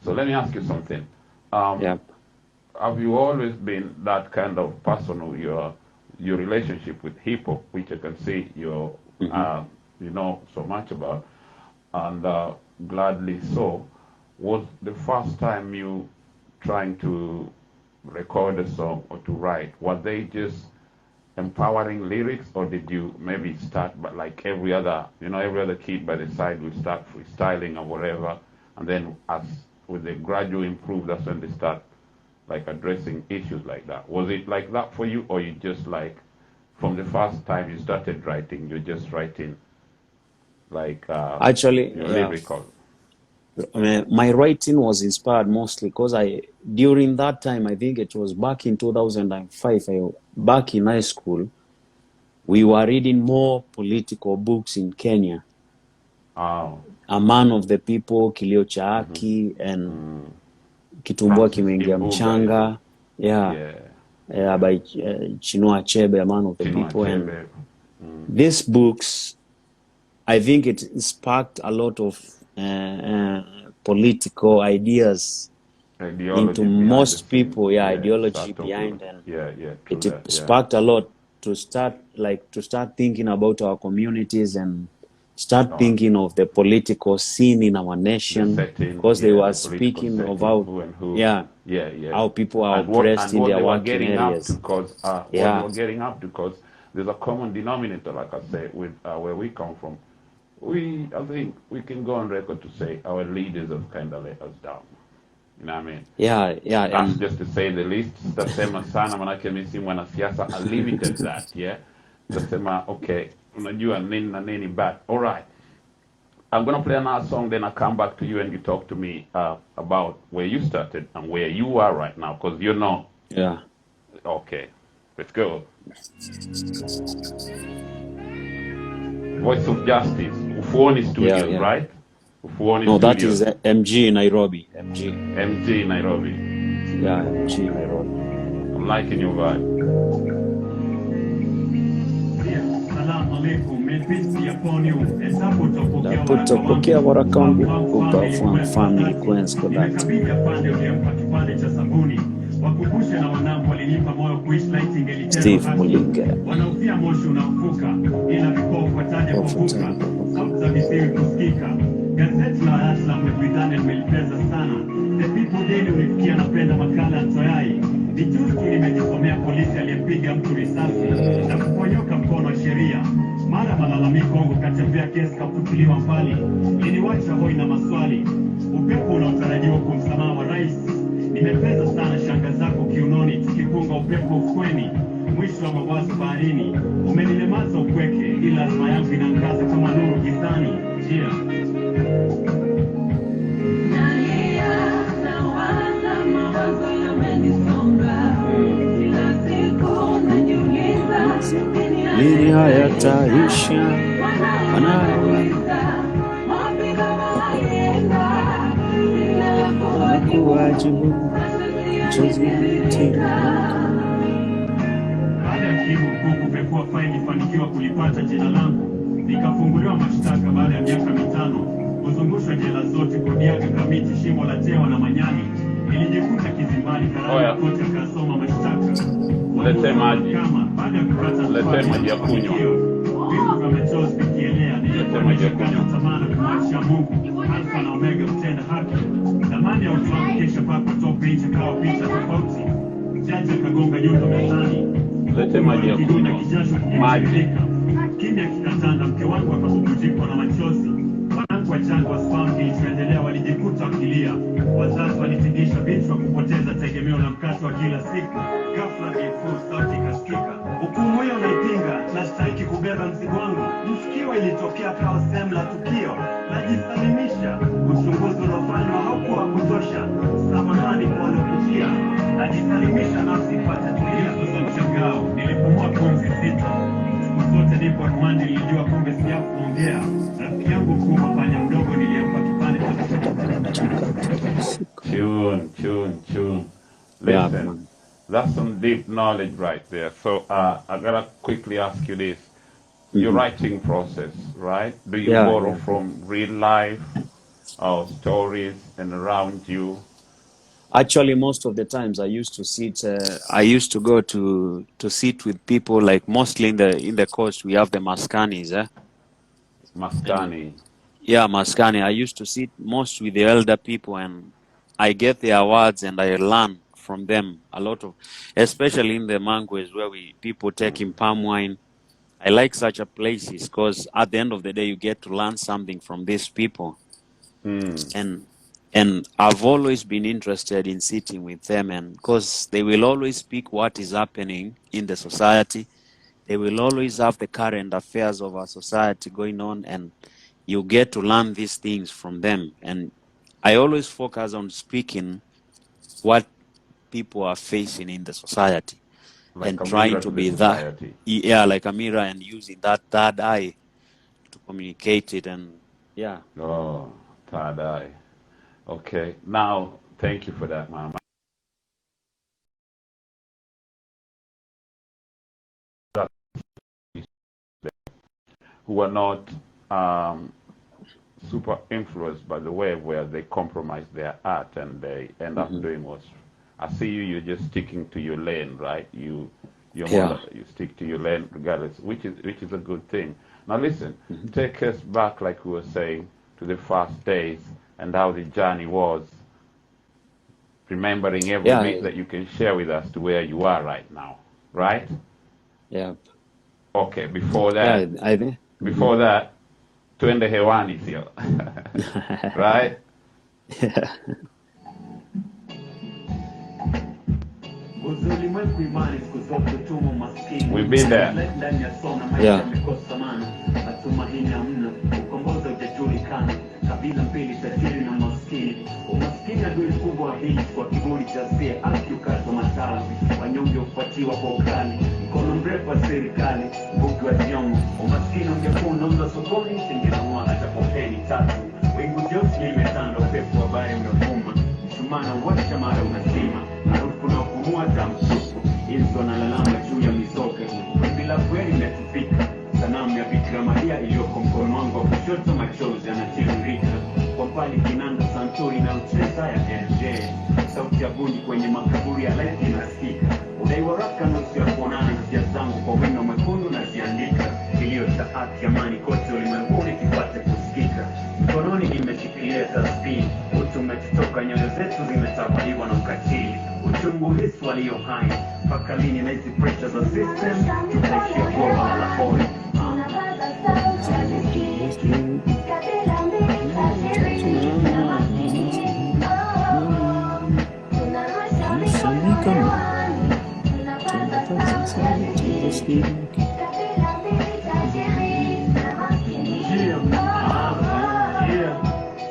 So let me ask you something. Yeah. Have you always been that kind of person who your relationship with hip hop, which I can see Mm-hmm. you know so much about, and gladly so, was the first time you trying to record a song or to write? Was they just empowering lyrics, or did you maybe start, but like every other, you know, every other kid by the side would start freestyling or whatever, and then as with the gradual improve, that's when they start like addressing issues like that. Was it like that for you, or you just like from the first time you started writing, you're just writing like Actually, your yeah. lyrical? My writing was inspired mostly because during that time, I think it was back in 2005, back in high school, we were reading more political books in Kenya. Oh. A Man of the People, Kilio cha Mm-hmm. Haki, and Mm. Kitumbua Francis Kimeingia Imbuga, is it? Mchanga. Yeah, Yeah. Yeah. by Chinua Achebe, A Man of the Chinua People. And Achebe. Mm. these books, I think it sparked a lot of political ideas into Ideology behind the most scene. people. Yeah, Yeah. ideology Start talking. behind, and Yeah. Yeah. True it that. Yeah. sparked a lot to start thinking about our communities and start Uh, thinking of the political scene in our the nation, setting. because they Yeah. were The political speaking of setting. how, Who and who. yeah, Yeah. Yeah. how people are And what oppressed in they their were working getting up to, areas. cause what they Yeah, were getting up to, cause there's a common denominator, like I say, with where we come from. I think we can go on record to say our leaders have kind of let us down. You know what I mean? yeah, That's and just to say the least. Tutasema sana, manake mimi si mwanasiasa. I leave it at that, yeah. Tutasema okay, unajua nini na nini, but all right. I'm gonna play another song, then I come back to you and you talk to me about where you started and where you are right now, because you know. yeah. Okay, let's go. Voice of Justice, Ufuoni Yeah, Studios, yeah. right? Ufuoni No, that Studios, is MG Nairobi. MG. MG Nairobi. Yeah, MG Nairobi. I'm liking your vibe. Napotopokea waraka wangu kupa family Queens Kodat. Steve Mulinga. Wanaofia moshi unafuka ila vipofu wataja sauti za visiwi kusikika. Gazeti la Atlas Britania limelipeza sana. The People Daily ulifikia napenda makala Ntoyai. Ni juzi tu nimejisomea polisi aliyempiga mtu risasi na kuponyoka mkono wa sheria. Mara malalamiko wangu katembea kesi kafutiliwa mbali. Iliwacha hoi na maswali. Upepo unaotarajiwa kumsamaha wa rais. Nimepeza sana shanga zako kiunoni tukipunga upepo ufukweni. Mwisho wa mawazo baharini. Umenilemaza upweke ila azma yangu inaangaza kama nuru gizani. Njia. Lini hayataisha kuwajibu Baada ya kibu mkuu kupekua faili fanikiwa kulipata jina langu, nikafunguliwa mashtaka baada ya miaka 5, kuzungushwa jela zote Kodiaga, Kamiti, Shimo la Tewa na Manyani. Nilijikuta kizimbani Karama kote kasoma mashtaka. Lete maji. Baada ya kupata Lete maji ya kunywa. Vitu vya machozi vikielea, Lete maji ya kunywa. Tamana kumwachia Mungu, Alfa na Omega mtenda haki. Thamani ya utu wangu kesha papa tope nje kawa picha tofauti. Jaji akagonga nyundo mezani. Lete maji ya kunywa. Maji. Kimya kikatanda, mke wangu akabubujikwa na machozi. Wanangu wachanga wa spam kilichoendelea walijikuta wakilia. Wazazi walitingisha vichwa kupoteza tegemeo la mkate wa kila siku. Ghafla sauti ikasikika. Hukumu hiyo naipinga, nastahiki kubeba mzigo wangu. Msikiwa ilitokea kawa sehemu la tukio. Najisalimisha, uchunguzi uliofanywa haukuwa kutosha. Samahani kwa waliopitia. Najisalimisha nafsi ipate tulia. Sasa mshangao, nilipumua pumzi sita. Siku zote nipo rumandi, nilijua kumbe siafu kuongea. Rafiki yangu mkuu mfanya mdogo niliyempa kipande Tune. Listen, that's some deep knowledge right there. So I gotta quickly ask you this. Your writing process, right? Do you borrow from real life stories and around you? Actually, most of the times I used to sit. I used to go to sit with people. Like mostly in the coast, we have the maskanis, and Maskani. yeah, maskani. I used to sit most with the elder people, and I get their words and I learn from them a lot of, especially in the mangues where people taking palm wine. I like such a places because at the end of the day, you get to learn something from these people. Mm. And I've always been interested in sitting with them, and because they will always speak what is happening in the society. They will always have the current affairs of our society going on, and you get to learn these things from them. And I always focus on speaking what people are facing in the society Like and a trying mirror to to the be that, society. yeah, like a mirror, and using that third eye to communicate it. And yeah. Oh, third eye. Okay. Now, thank you for that, Mama. Who are not super influenced by the wave where they compromise their art and they end up doing what's. I see you. You're just sticking to your lane, right? You're more Yeah. like, you stick to your lane regardless, which is a good thing. Now listen, take us back, like we were saying, to the first days and how the journey was. Remembering every Yeah. bit that you can share with us to where you are right now, right? Yeah. Okay. Before Yeah. that, I think. before that, twende hewani sio, right? Ulimwengu imani siku zote tumo maskini. We've been there. Ndani ya sona maisha Yeah. yamekosa maana. Matumaini hamna, ukombozi hujajulikana. Kabila mbili, tajiri na maskini. Umaskini adui kubwa hii kwa kiburi cha sie haki ukatwa matawi. Wanyonge hufuatiwa kwa ukali. Mkono mrefu wa serikali, mbuki wa ziongo. Umaskini ungekuwa unauza sokoni, singenunua hata kopeni tatu. Wingu jeusi limetanda, upepo wa bahari umevuma. Mshumaa washa mara unazima. Harufu na kupumua tamsuku. Hizo nalalama juu ya mizoga. Wimbi la kweli limetufika. Sanamu ya Bikira Maria iliyoko mkono wangu wa kushoto, machozi yanatiririka. Kwa mbali kinanda santuri na ucheza ya LJ. Sauti ya bundi kwenye makaburi ya laiti inasikika. Udai waraka nusu ya kuonana hisia zangu kwa wino mwekundu na ziandika. Kilio cha haki, amani kote ulimwenguni kipate kusikika. Mkononi nimeshikilia tasbihi. Utu umetutoka, nyoyo zetu zimetawaliwa na ukatili. Uchungu hisi walio hai. Mpaka lini na hizi pressure za system tutaishia kuwa la pole.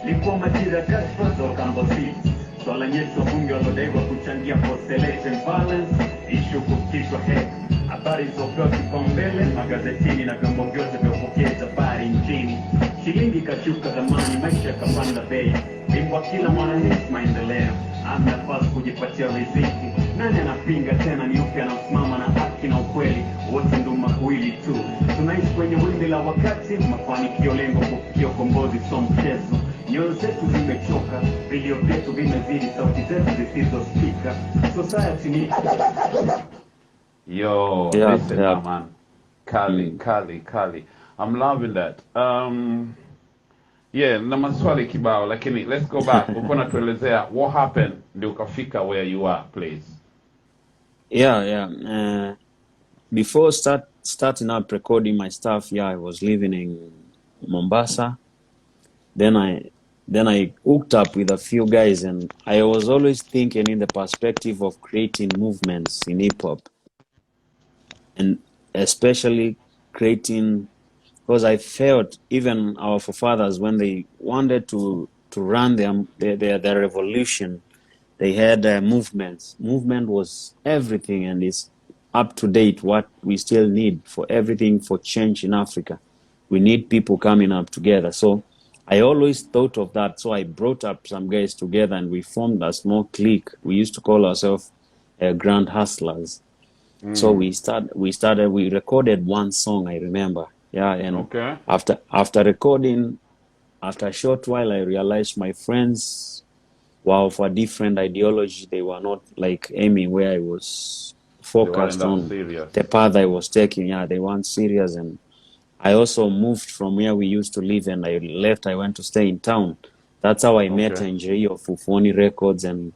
Likuwa majira kashfa za Kambozi. Swala nyetu wabunge walodaiwa kuchangia constellation balance, issue kufikishwa head. Habari zopewa kipaumbele magazetini na vyombo vyote vya upokezi habari nchini. Shilingi kashuka zamani, maisha yakapanda bei. Bingwa kila mwananchi maendeleo, ana nafasi kujipatia riziki. Nani anapinga tena? Ni upi anasimama na haki na ukweli? Wote ndo makuili tu. Tunaishi kwenye wimbi la wakati, mafanikio lengo kufikia ukombozi sio mchezo. Nyoyo zetu zimechoka, vilio vyetu vimezidi, sauti zetu zisizosikika. Society ni Yo, Yeah. listen, Yeah. man. Kali. I'm loving that. Yeah, na maswali kibao, lakini let's go back. Uko natuelezea what happened ndio ukafika where you are, please. Yeah. Before starting up recording my stuff, yeah, I was living in Mombasa. Then I hooked up with a few guys, and I was always thinking in the perspective of creating movements in hip hop, and especially creating, because I felt even our forefathers, when they wanted to run their revolution, they had movements. Movement was everything, and it's up to date what we still need for everything, for change in Africa. We need people coming up together. So I always thought of that. So I brought up some guys together, and we formed a small clique. We used to call ourselves Grand Hustlers. So we recorded one song, I remember. Yeah, and Okay. after recording after a short while, I realized my friends were of a different ideology. They were not like aiming where I was They weren't focused that on serious. the path I was taking. Yeah, they weren't serious. And I also moved from where we used to live, and I left. I went to stay in town. That's how I met Okay. NJ of Ufoni Records, and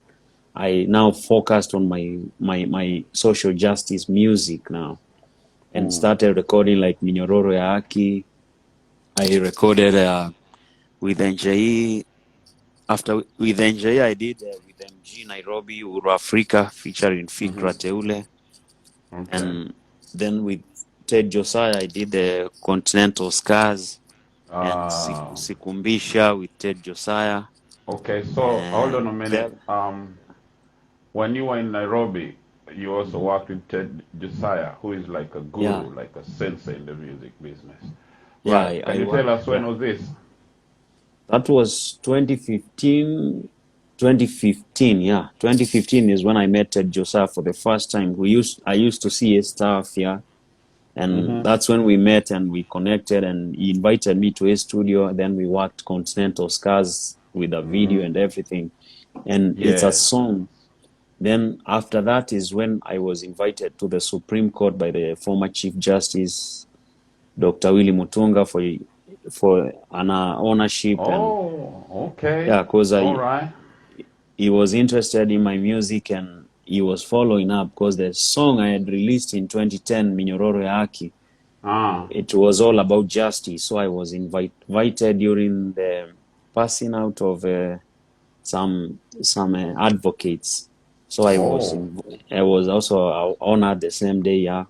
I now focused on my social justice music now, and started recording like Minyororo ya Haki. I recorded with NJ. After with NJ, I did with MG Nairobi, Uru Africa, featuring Fikra Teule, Okay. and then with Ted Josiah, I did the Continental Scars and Uh, Sikumbisha with Ted Josiah, okay, so hold on and a minute. that When you were in Nairobi, you also worked with Ted Josiah, who is like a yeah guru, like a sensei in the music business. yeah Right. Can I you tell worked us when yeah. was this? That was 2015, yeah. 2015 is when I met Ted Josiah for the first time. I used to see his stuff, yeah. And that's when we met and we connected, and he invited me to his studio. Then we worked Continental Scars with a video and everything. And it's a Yeah. song. Then after that is when I was invited to the Supreme Court by the former Chief Justice, Dr. Willy Mutunga, for an ownership. And Oh, okay. yeah, because All right. he was interested in my music, and he was following up because the song I had released in 2010, Minyororo ya Haki, Ah, it was all about justice. So I was invited during the passing out of some advocates. So oh. I was also honored the same day, yeah,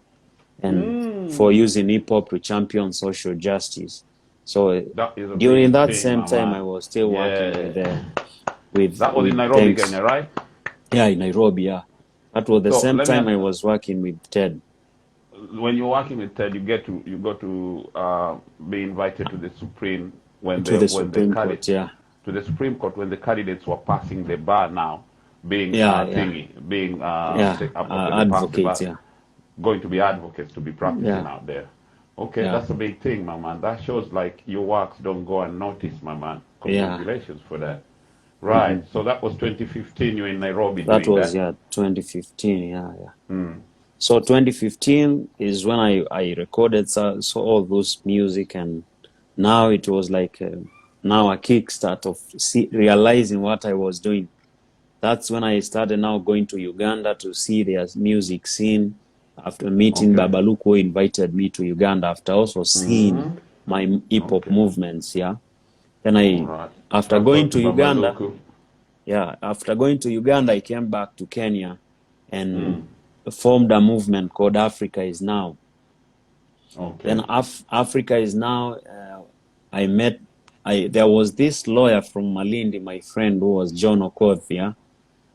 and for using hip hop to champion social justice. So That is a during big that thing, same my time, I man. was still working Yeah. That was in with Nairobi, thanks. Kenya, right? Yeah, in Nairobi, yeah. That was the So same let me time ask, I was working with Ted when you're working with Ted, you got to be invited to the Supreme to the when they Supreme cut it Court. Yeah, to the Supreme Court when the candidates were passing the bar now, being yeah, yeah, yeah. when they passed the Advocate. bar, Yeah, going to be advocates to be practicing yeah, out there. Okay, yeah, that's a big thing, my man. That shows like your works don't go unnoticed, my man. yeah. Congratulations for that. hmm Right. So that was 2015. You're in Nairobi That doing was that. 2015. Yeah, yeah. So 2015 is when I recorded so all those music, and now it was like now a kickstart of realizing what I was doing. That's when I started now going to Uganda to see their music scene. After meeting Okay. Babaluku, who invited me to Uganda, after also seeing my hip hop Okay. movements, yeah. Then All right. after Shout going out to to Uganda, Babaluku. I came back to Kenya and formed a movement called Africa Is Now. Okay. Then Africa Is Now, I met, there was this lawyer from Malindi, my friend, who was John Okoth, yeah,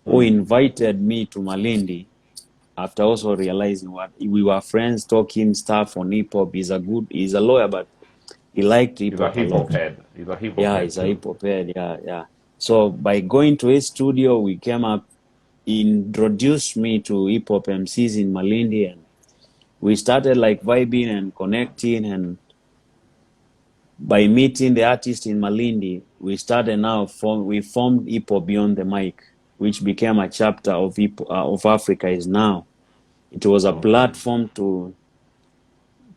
who invited me to Malindi after also realizing what we were friends talking stuff on hip hop. He's a lawyer, but he liked hip He's a hop a hip hop lot. head. He's a hip hop Yeah, head he's a too. hip hop head. Yeah, yeah. So by going to his studio, we came up, he introduced me to hip hop MCs in Malindi, and we started like vibing and connecting. And by meeting the artist in Malindi, we started we formed Hip Hop Beyond the Mic, which became a chapter of of Africa Is Now. It was a Okay. platform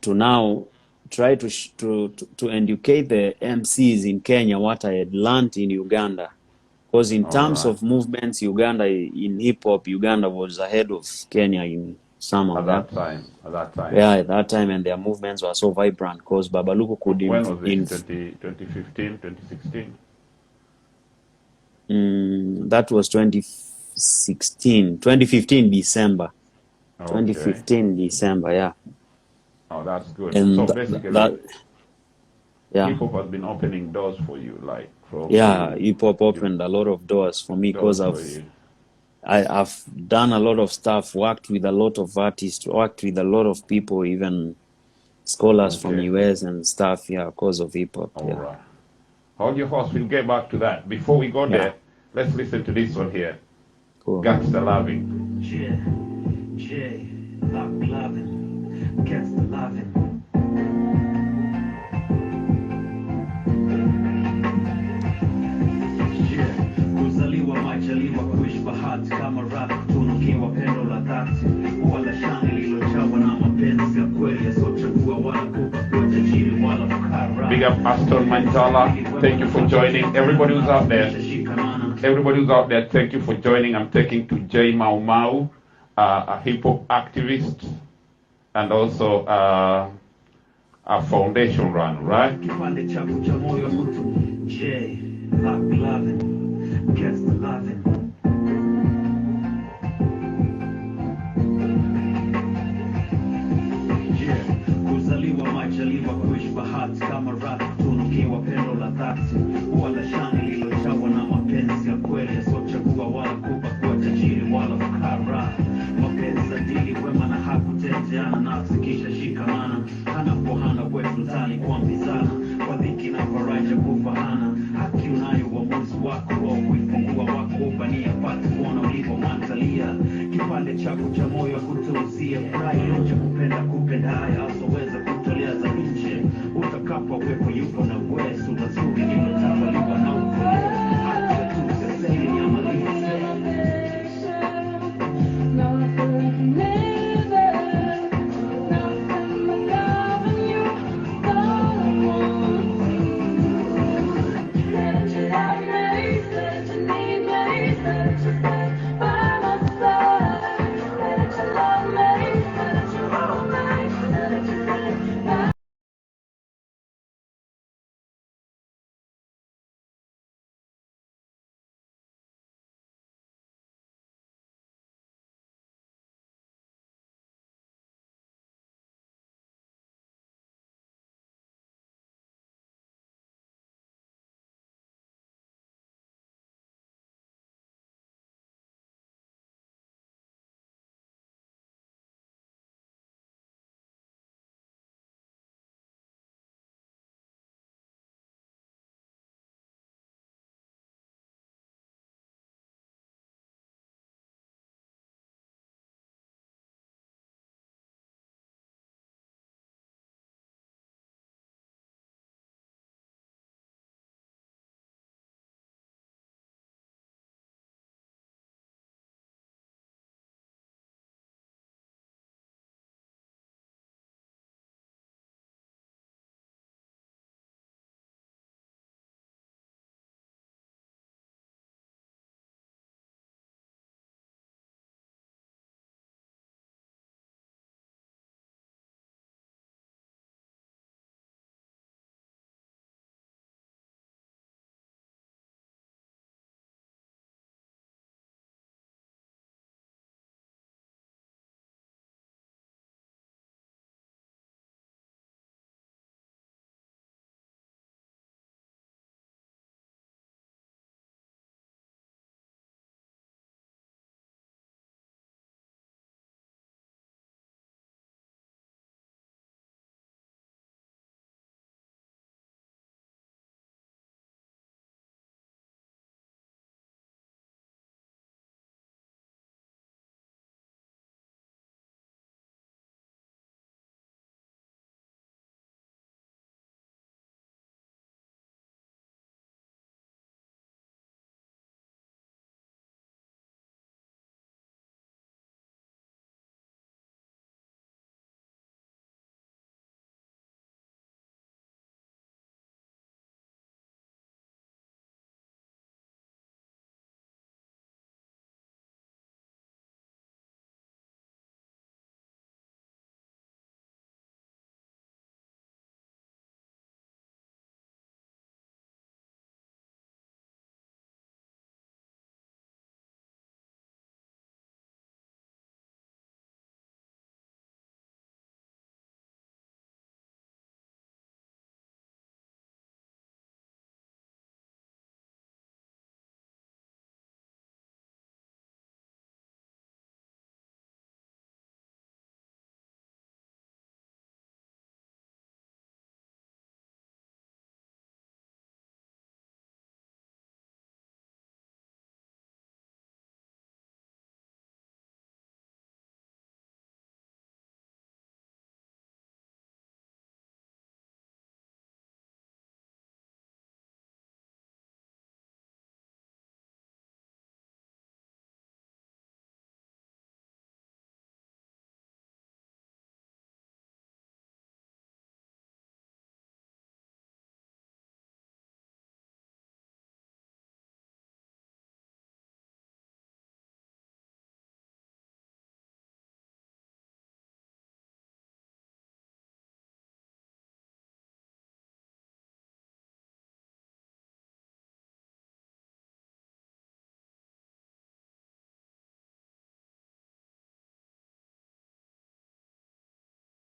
to now try to educate the MCs in Kenya what I had learned in Uganda. Because in All terms right. of movements, in hip hop, Uganda was ahead of Kenya in some At of that. that time. At that time. Yeah, at that time, and their movements were so vibrant because Babaluku could When was this? 2015, 2016? that was 2015 December. Okay. 2015 December, yeah. Oh, that's good. So And basically, yeah. hip hop has been opening doors for you, like for Yeah, you, hip hop you opened a lot of doors for me because doors for you. I've done a lot of stuff, worked with a lot of artists, worked with a lot of people, even scholars from Okay. US and stuff, yeah, because of hip hop. All Yeah. right. Hold your horse. We'll get back to that. Before we go Yeah. there, let's listen to this one here. Cool. Gangsta Loving. Yeah, love loving, gets the loving. big up Aston Manjala. Thank you for joining. Everybody who's out there, thank you for joining. I'm taking to J MAUMAU, a hip hop activist, and also a foundation run, right? Majaliwa kuishi bahati kama rap tunukiwa pendo la dhati wala shani lililojawa na mapenzi ya kweli yasiochagua wala kupa kuwa tajiri wala fukara mapenzi adili wema na hakutendeana nafsi kisha shikamana hana pohana kwetu ndani kwa